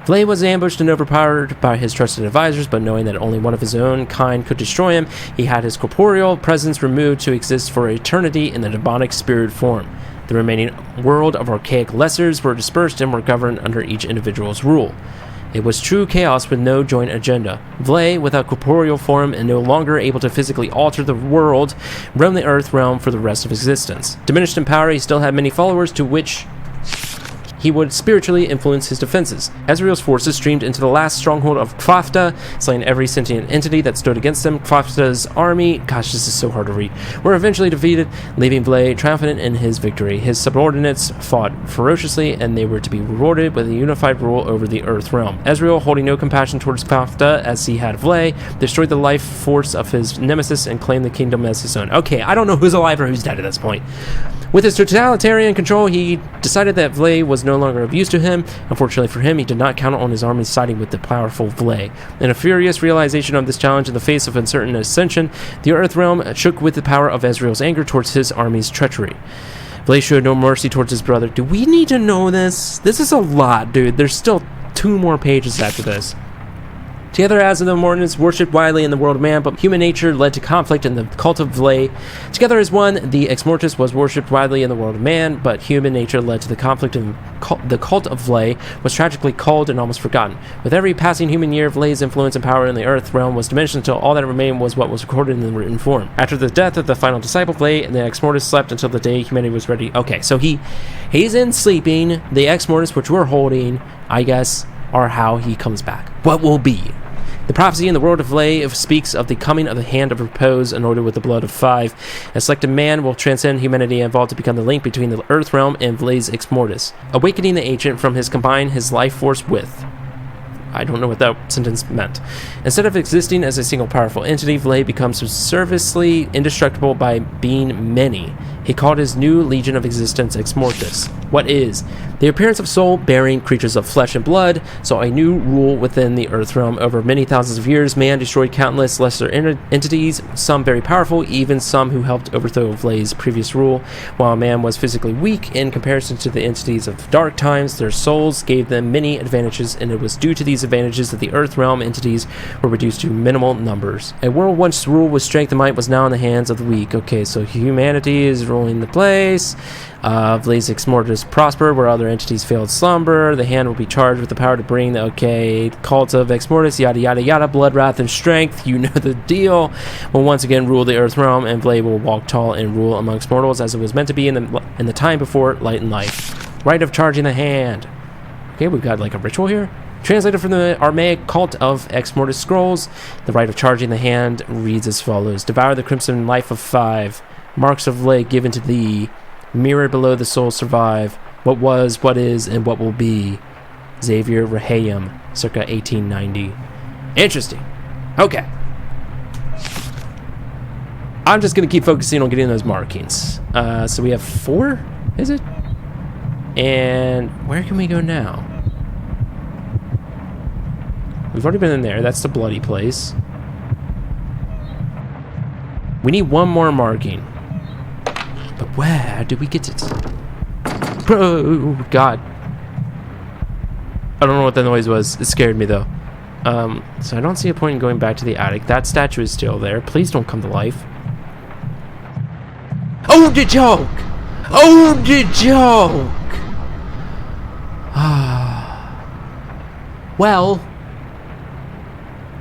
Vley was ambushed and overpowered by his trusted advisors, but knowing that only one of his own kind could destroy him, he had his corporeal presence removed to exist for eternity in the demonic spirit form. The remaining world of archaic lessers were dispersed and were governed under each individual's rule. It was true chaos with no joint agenda. Vley, without corporeal form and no longer able to physically alter the world, roamed the Earth realm for the rest of existence. Diminished in power, he still had many followers to which he would spiritually influence his defenses. Azrael's forces streamed into the last stronghold of Kfafta, slaying every sentient entity that stood against them. Kfafta's army, gosh, this is so hard to read, were eventually defeated, leaving Vley triumphant in his victory. His subordinates fought ferociously, and they were to be rewarded with a unified rule over the Earth realm. Azrael, holding no compassion towards Kfafta as he had Vley, destroyed the life force of his nemesis and claimed the kingdom as his own. Okay, I don't know who's alive or who's dead at this point. With his totalitarian control, he decided that Vley was no longer of use to him. Unfortunately for him, he did not count on his army siding with the powerful Vley. In a furious realization of this challenge in the face of uncertain ascension, the Earth realm shook with the power of Azrael's anger towards his army's treachery. Vley Blaze showed no mercy towards his brother. Do we need to know this? This is a lot, dude. There's still 2 more pages after this. Together as the Mortons worshipped widely in the world of man, but human nature led to conflict in the cult of Vlay. Together as one, the Exmortis was worshipped widely in the world of man, but human nature led to the conflict in the cult of Vlay was tragically culled and almost forgotten. With every passing human year, Vlay's influence and power in the Earth realm was diminished until all that remained was what was recorded in the written form. After the death of the final disciple Vlay, the Exmortis slept until the day humanity was ready. Okay, so he's in sleeping. The Exmortis, which we're holding, I guess, are how he comes back. What will be? The prophecy in the world of Vlay speaks of the coming of the hand of repose anointed with the blood of 5. A selected man will transcend humanity and evolve to become the link between the Earth realm and Vlay's Exmortis, awakening the ancient from his combine his life force with. I don't know what that sentence meant. Instead of existing as a single powerful entity, Vlay becomes serviceably indestructible by being many. He called his new legion of existence Exmortis. What is? The appearance of soul-bearing creatures of flesh and blood saw a new rule within the Earth realm. Over many thousands of years, man destroyed countless lesser entities, some very powerful, even some who helped overthrow Vlay's previous rule. While man was physically weak in comparison to the entities of dark times, their souls gave them many advantages, and it was due to these advantages that the Earth realm entities were reduced to minimal numbers. A world once ruled with strength and might was now in the hands of the weak. Okay, so humanity is ruling the place. Vlay's Exmortis prospered where other entities failed slumber. The hand will be charged with the power to bring the cult of Exmortis, yada yada yada, blood, wrath, and strength. You know the deal. Will once again rule the Earth realm, and Vlay will walk tall and rule amongst mortals as it was meant to be in the time before light and life. Rite of charging the hand. Okay, we've got like a ritual here. Translated from the Aramaic cult of Exmortis scrolls, the rite of charging the hand reads as follows: Devour the crimson life of 5. Marks of Vlay given to thee. Mirror below the soul survive. What was, what is, and what will be. Xavier Rahayim, circa 1890. Interesting. Okay. I'm just going to keep focusing on getting those markings. So we have 4, is it? And where can we go now? We've already been in there. That's the bloody place. We need 1 more marking. But where do we get it? Bro, God. I don't know what that noise was. It scared me, though. So I don't see a point in going back to the attic. That statue is still there. Please don't come to life. Oh, the joke! Oh, the joke! Well,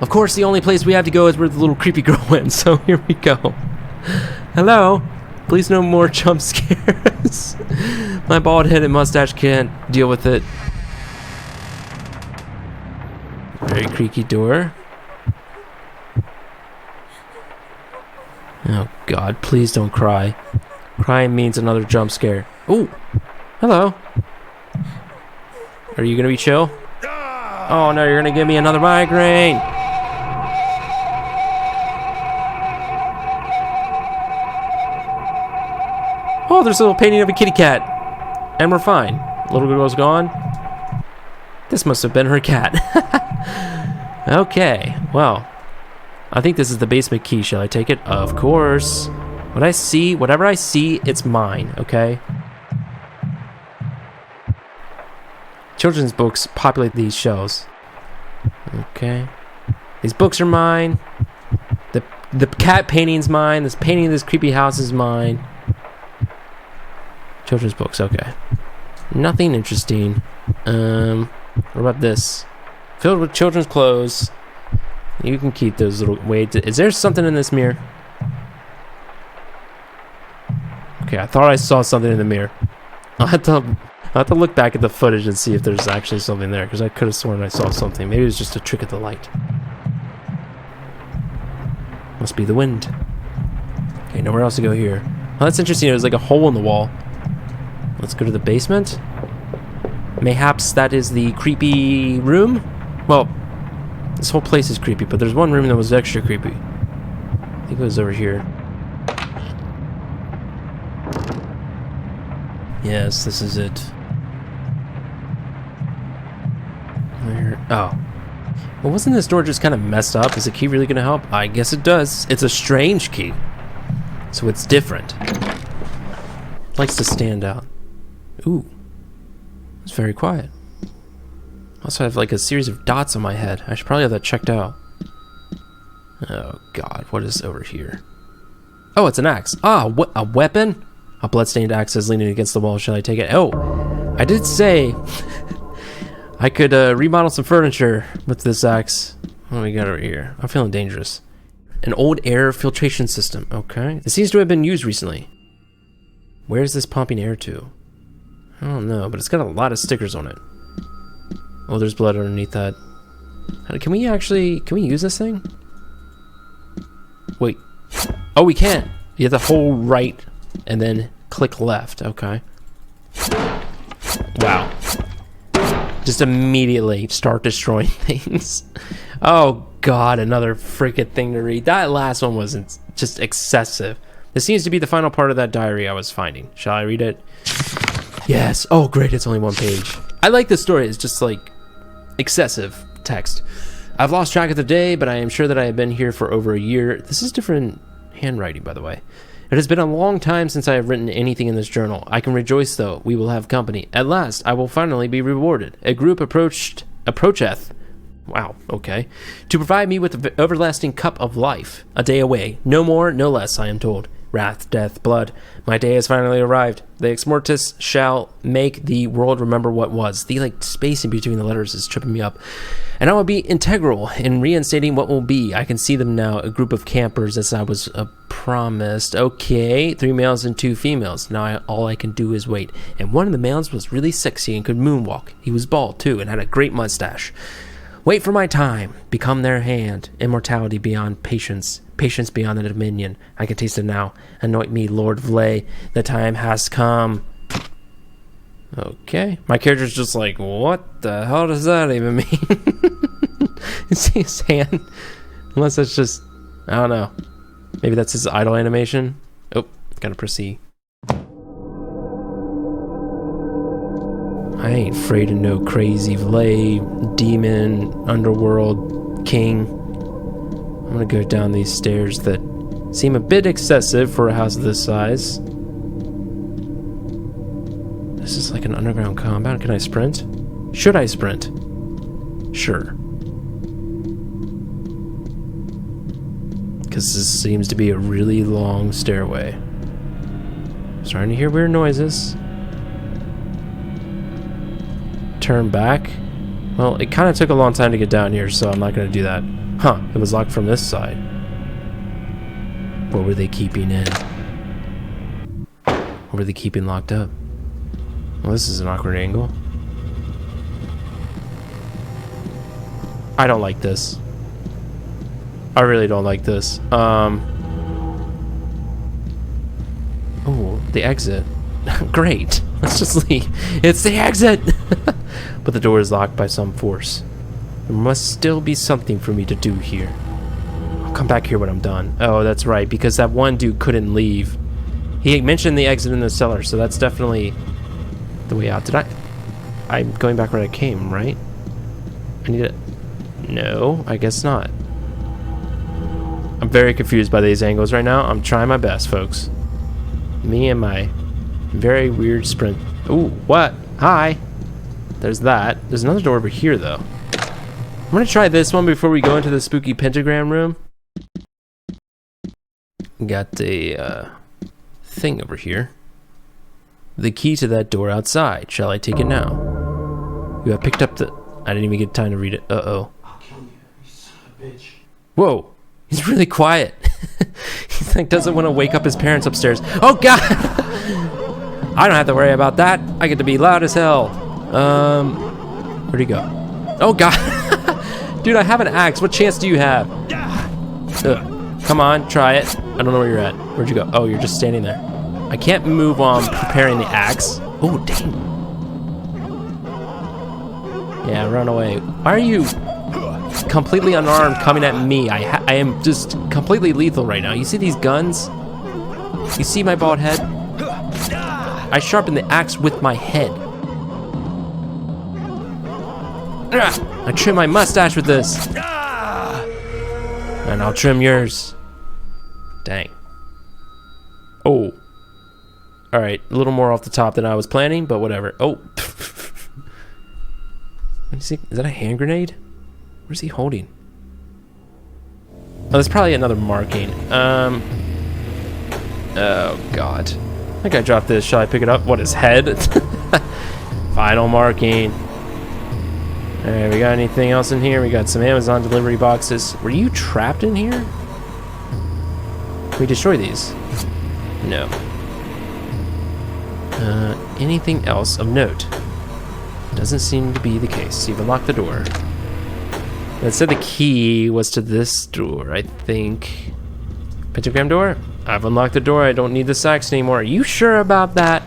of course, the only place we have to go is where the little creepy girl went, so here we go. Hello? Please no more jump scares. My bald-headed mustache can't deal with it. Very creaky door. Oh God, please don't cry. Crying means another jump scare. Ooh, hello. Are you gonna be chill? Oh no, you're gonna give me another migraine. Oh, there's a little painting of a kitty cat. And we're fine. Little girl's gone. This must have been her cat. Okay, well. I think this is the basement key. Shall I take it? Of course. Whatever I see, it's mine, okay? Children's books populate these shelves. Okay. These books are mine. The cat painting's mine. This painting of this creepy house is mine. Children's books, okay. Nothing interesting. What about this? Filled with children's clothes. You can keep those little... Wait, is there something in this mirror? Okay, I thought I saw something in the mirror. I'll have to look back at the footage and see if there's actually something there, because I could have sworn I saw something. Maybe it was just a trick of the light. Must be the wind. Okay, nowhere else to go here. Oh, that's interesting. There's like a hole in the wall. Let's go to the basement. Mayhaps that is the creepy room? Well, this whole place is creepy, but there's one room that was extra creepy. I think it was over here. Yes, this is it. Where? Oh. Well, wasn't this door just kind of messed up? Is the key really going to help? I guess it does. It's a strange key. So it's different. likes to stand out. Ooh. It's very quiet. Also, I have like a series of dots on my head. I should probably have that checked out. Oh god, what is over here? Oh, it's an axe. Ah, a weapon? A bloodstained axe is leaning against the wall. Shall I take it? Oh, I did say I could remodel some furniture with this axe. What do we got over here? I'm feeling dangerous. An old air filtration system. Okay. It seems to have been used recently. Where is this pumping air to? I don't know, but it's got a lot of stickers on it. Oh, there's blood underneath that. Can we use this thing? Wait. Oh, we can. You have to hold right and then click left. Okay. Wow. Just immediately start destroying things. Oh god, another freaking thing to read. That last one was just excessive. This seems to be the final part of that diary I was finding. Shall I read it? Yes. Oh great, it's only one page. I like this story. It's just like excessive text. I've lost track of the day, but I am sure that I have been here for over a year. This is different handwriting, by the way. It has been a long time since I have written anything in this journal. I can rejoice, though. We will have company. At last, I will finally be rewarded. A group approacheth. Wow, okay. To provide me with the everlasting cup of life. A day away. No more, no less, I am told. Wrath, death, blood. My day has finally arrived. The Exmortis shall make the world remember what was. The space in between the letters is tripping me up. And I will be integral in reinstating what will be. I can see them now, a group of campers as I was promised. Okay, 3 males and 2 females. Now all I can do is wait. And one of the males was really sexy and could moonwalk. He was bald too and had a great mustache. Wait for my time. Become their hand. Immortality beyond patience. Patience beyond the dominion. I can taste it now. Anoint me, Lord Vlay. The time has come. Okay. My character's just like, what the hell does that even mean? You see his hand? Unless that's just, I don't know. Maybe that's his idle animation. Oh, gotta proceed. I ain't afraid of no crazy Vlay, demon, underworld, king. I'm gonna go down these stairs that seem a bit excessive for a house of this size. This is like an underground compound. Can I sprint? Should I sprint? Sure. Because this seems to be a really long stairway. I'm starting to hear weird noises. Turn back. Well, it kind of took a long time to get down here, so I'm not going to do that. Huh, it was locked from this side. What were they keeping in? What were they keeping locked up? Well, this is an awkward angle. I don't like this. I really don't like this. Oh, the exit. Great. Let's just leave. It's the exit! But the door is locked by some force. There must still be something for me to do here. I'll come back here when I'm done. Oh, that's right, because that one dude couldn't leave. He mentioned the exit in the cellar, so that's definitely the way out. I'm going back where I came, right? I need it. No, I guess not. I'm very confused by these angles right now. I'm trying my best, folks. Me and my very weird sprint. Ooh, what? Hi. There's that. There's another door over here, though. I'm gonna try this one before we go into the spooky pentagram room. Got the thing over here. The key to that door outside. Shall I take it now? You have picked up the... I didn't even get time to read it. Uh-oh. I'll kill you son of a bitch. Whoa. He's really quiet. He's like doesn't want to wake up his parents upstairs. Oh god! I don't have to worry about that. I get to be loud as hell. Where'd he go? Oh god! Dude, I have an axe. What chance do you have? Come on, try it. I don't know where you're at. Where'd you go? Oh, you're just standing there. I can't move while I'm preparing the axe. Oh, dang. Yeah, run away. Why are you completely unarmed coming at me? I am just completely lethal right now. You see these guns? You see my bald head? I sharpen the axe with my head. I trim my mustache with this. And I'll trim yours. Dang. Oh. All right, a little more off the top than I was planning, but whatever. Oh. Is that a hand grenade? Where's he holding? Oh, that's probably another marking. Oh, God. I think I dropped this. Shall I pick it up? What, his head? Final marking. Alright, we got anything else in here? We got some Amazon delivery boxes. Were you trapped in here? Can we destroy these? No. Anything else of note? Doesn't seem to be the case. You've unlocked the door. It said the key was to this door, I think. Pentagram door? I've unlocked the door. I don't need the sacks anymore. Are you sure about that?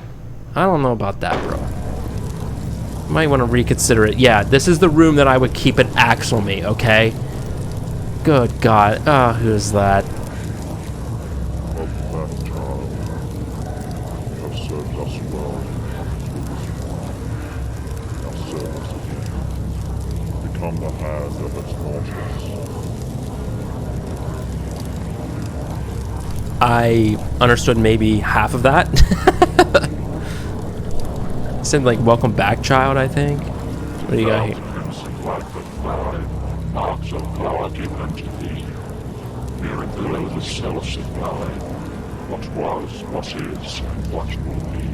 I don't know about that, bro. Might want to reconsider it. Yeah, this is the room that I would keep an axe on me, okay? Good God. Ah, who is that? Become the hand of Exmortis. I understood maybe half of that. Said like, welcome back, child, I think. What do you got here? Marks of power given to thee. Mirrored below the cells of life. What was, what is, and what will be.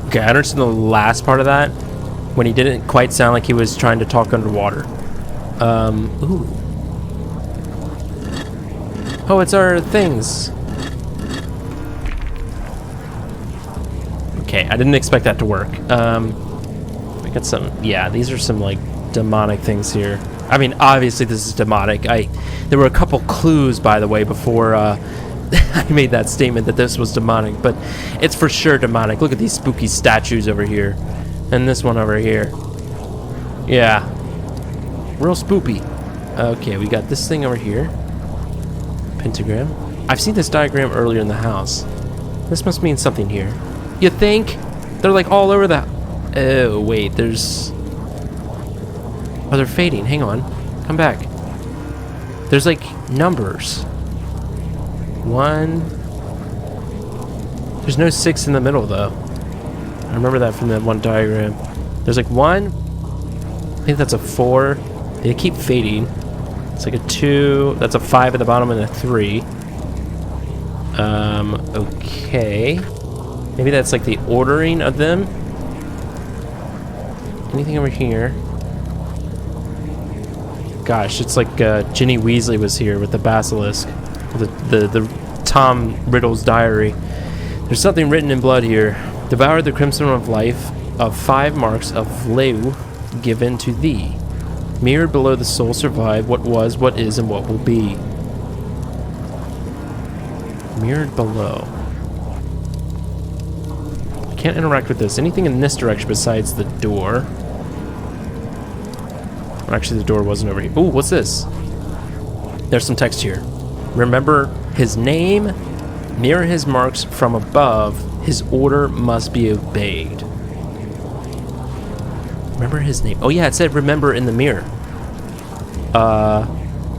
Okay, I understood the last part of that. When he didn't quite sound like he was trying to talk underwater. Ooh. Oh, it's our things. Okay, I didn't expect that to work. We got some, yeah, these are some like demonic things here. I mean, obviously this is demonic. There were a couple clues, by the way, before I made that statement that this was demonic, but it's for sure demonic. Look at these spooky statues over here. And this one over here. Yeah. Real spoopy. Okay, we got this thing over here. Pentagram. I've seen this diagram earlier in the house. This must mean something here. You think? They're like all over the... Oh, wait, there's... Oh, they're fading. Hang on. Come back. There's like numbers. 1... There's no 6 in the middle, though. I remember that from that one diagram. There's like 1. I think that's a 4. They keep fading. It's like a 2. That's a 5 at the bottom and a 3. Okay. Maybe that's like the ordering of them. Anything over here? Gosh, it's like Ginny Weasley was here with the basilisk. The Tom Riddle's diary. There's something written in blood here. Devoured the crimson of life of 5 marks of Leu given to thee. Mirrored below the soul survived what was, what is, and what will be. Mirrored below. I can't interact with this. Anything in this direction besides the door. Actually, the door wasn't over here. Ooh, what's this? There's some text here. Remember his name, mirror his marks from above. His order must be obeyed. Remember his name. Oh yeah, it said remember in the mirror.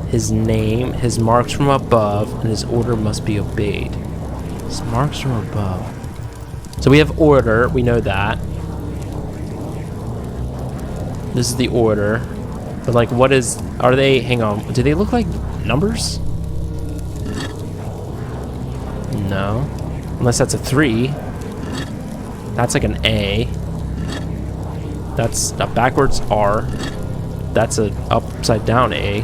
His name, his marks from above, and his order must be obeyed. His marks from above. So we have order, we know that. This is the order. But like what is, are they, hang on, do they look like numbers? No. Unless that's a 3. That's like an A. That's a backwards R. That's a upside down A.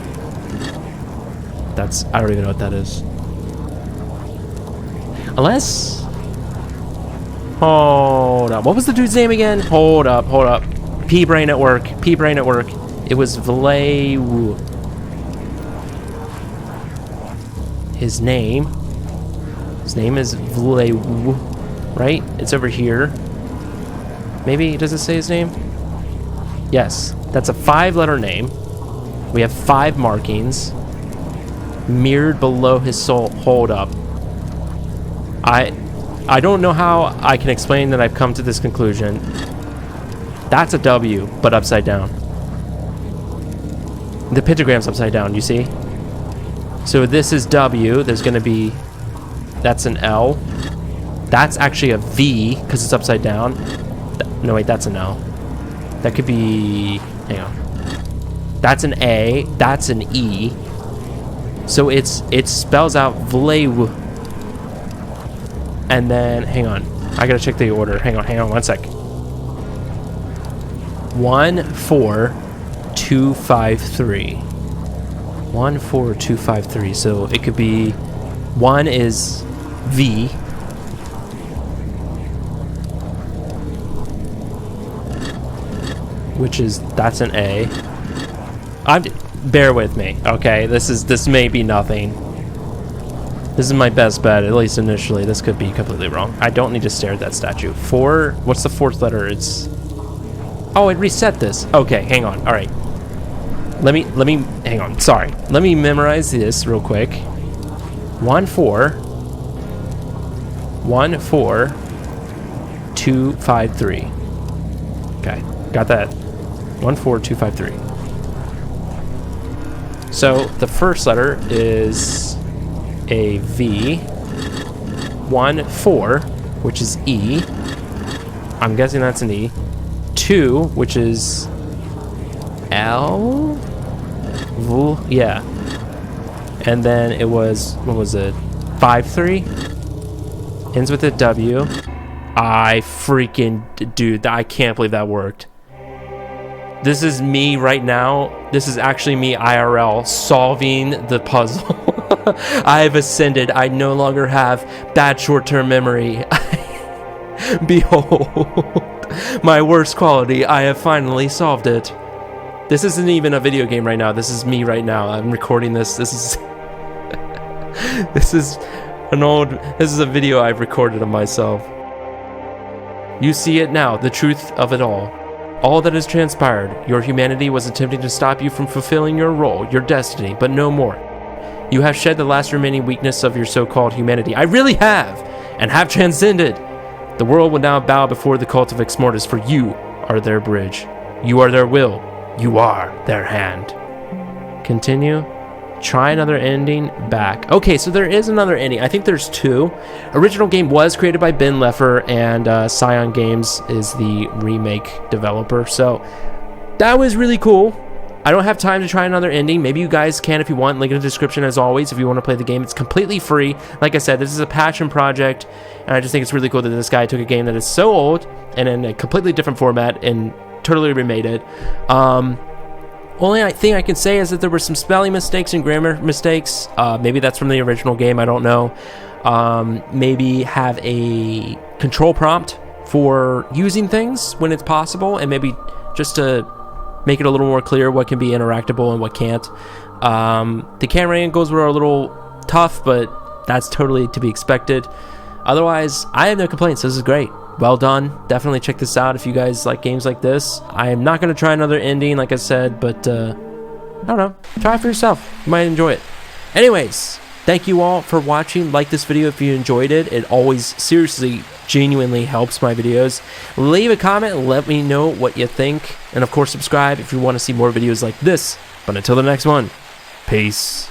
That's, I don't even know what that is. Unless... Hold up. What was the dude's name again? Hold up, hold up. P-brain at work. P-brain at work. It was Vlaewu. His name is Vlaewu, right? It's over here. Maybe, does it say his name? Yes, that's a 5-letter name. We have 5 markings. Mirrored below his soul. Hold up. I don't know how I can explain that I've come to this conclusion. That's a W, but upside down. The pentagram's upside down, you see? So this is W, there's gonna be, that's an L. That's actually a V because it's upside down. No, wait, that's an L. That could be... Hang on. That's an A. That's an E. So it spells out Vlew. And then, hang on. I gotta check the order. Hang on 1 sec. 14253. 14253. So it could be 1 is V. Which is, that's an A. Bear with me, okay? This may be nothing. This is my best bet, at least initially. This could be completely wrong. I don't need to stare at that statue. 4, what's the 4th letter? It's, oh, it reset this. Okay, hang on, all right. Let me, hang on, sorry. Let me memorize this real quick. 14253. Okay, got that. 14253. So the first letter is a V. 1-4, which is E. I'm guessing that's an E. 2, which is L. Yeah. And then it was, what was it? 5-3. Ends with a W. I freaking, dude, I can't believe that worked. This is me right now. This is actually me IRL solving the puzzle. I have ascended. I no longer have bad short-term memory. Behold, my worst quality. I have finally solved it. This isn't even a video game right now. This is me right now. I'm recording this. This is this is a video I've recorded of myself. You see it now, the truth of it all. All that has transpired, your humanity was attempting to stop you from fulfilling your role, your destiny, but no more. You have shed the last remaining weakness of your so-called humanity. I really have, and have transcended. The world will now bow before the cult of Exmortis, for you are their bridge. You are their will. You are their hand. Continue. Try another ending. Back. Okay, so there is another ending. I think there's 2. Original game was created by Ben Leffer, and Scion Games is the remake developer. So that was really cool. I don't have time to try another ending. Maybe you guys can if you want. Link in the description as always if you want to play the game. It's completely free. Like I said, this is a passion project, and I just think it's really cool that this guy took a game that is so old and in a completely different format and totally remade it. Only thing I can say is that there were some spelling mistakes and grammar mistakes. Maybe that's from the original game, I don't know. Maybe have a control prompt for using things when it's possible, and maybe just to make it a little more clear what can be interactable and what can't. The camera angles were a little tough, but that's totally to be expected. Otherwise, I have no complaints. This is great. Well done. Definitely check this out if you guys like games like this. I am not going to try another ending, like I said, but I don't know. Try it for yourself. You might enjoy it. Anyways, thank you all for watching. Like this video if you enjoyed it. It always seriously, genuinely helps my videos. Leave a comment and let me know what you think. And of course, subscribe if you want to see more videos like this. But until the next one, peace.